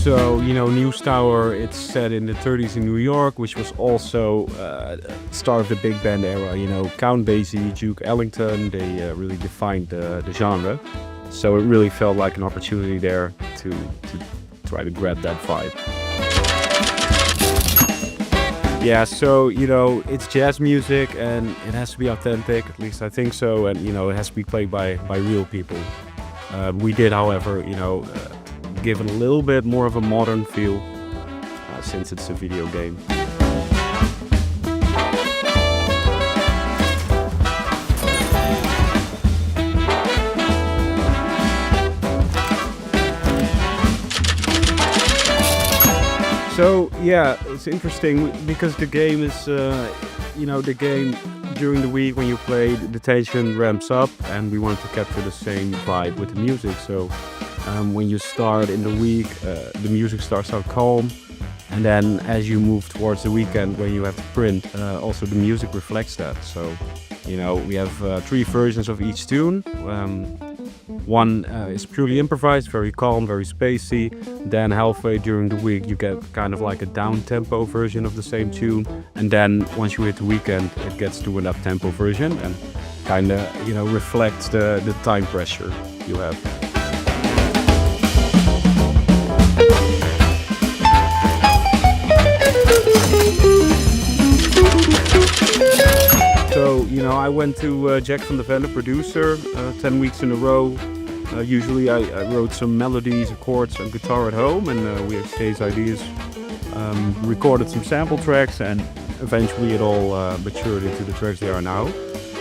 So, News Tower, it's set in the 30s in New York, which was also start of the big band era. Count Basie, Duke Ellington, they really defined the genre. So it really felt like an opportunity there to try to grab that vibe. Yeah, so, it's jazz music and it has to be authentic, at least I think so. And, it has to be played by real people. We did, however, give it a little bit more of a modern feel since it's a video game. So yeah, it's interesting because the game is, the game during the week when you play, the tension ramps up and we want to capture the same vibe with the music. So when you start in the week, the music starts out calm, and then as you move towards the weekend when you have to print, also the music reflects that. So, we have 3 versions of each tune. One is purely improvised, very calm, very spacey. Then halfway during the week you get kind of like a down-tempo version of the same tune. And then once you hit the weekend, it gets to an up-tempo version and kind of, reflects the time pressure you have. So, I went to Jack van der Ven, the producer, 10 weeks in a row. Usually I wrote some melodies, chords and guitar at home, and we exchanged ideas, recorded some sample tracks, and eventually it all matured into the tracks they are now.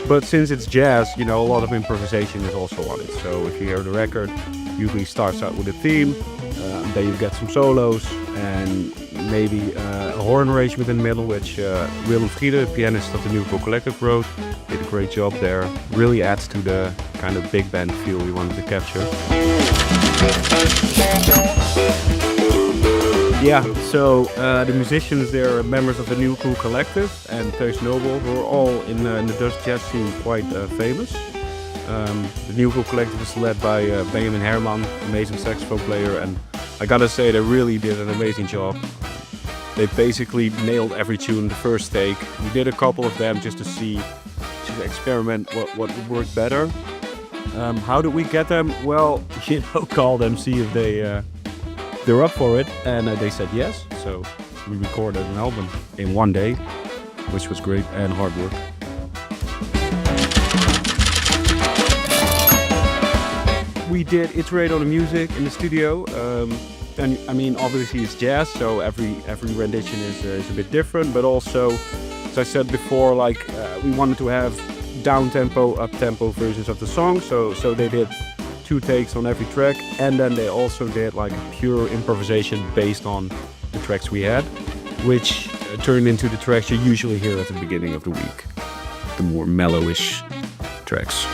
But since it's jazz, a lot of improvisation is also on it. So if you hear the record, usually starts out with a theme, then you get some solos, and maybe a horn arrangement in the middle, which Willem Friede, the pianist of the New Cool Collective, wrote. Did a great job there. Really adds to the kind of big band feel we wanted to capture. Yeah, so the musicians, they're members of the New Cool Collective and Thuis Nobel, who are all in the Dutch jazz scene quite famous. The New Cool Collective is led by Benjamin Herman, amazing saxophone player, and I gotta say they really did an amazing job. They basically nailed every tune the first take. We did a couple of them just to experiment what would work better. How did we get them? Well, call them, see if they're up for it, and they said yes. So we recorded an album in one day, which was great and hard work. We did iterate on the music in the studio. And I mean, obviously it's jazz, so every rendition is a bit different. But also, as I said before, we wanted to have down-tempo, up-tempo versions of the song. So they did 2 takes on every track, and then they also did like pure improvisation based on the tracks we had, which turned into the tracks you usually hear at the beginning of the week, the more mellowish tracks.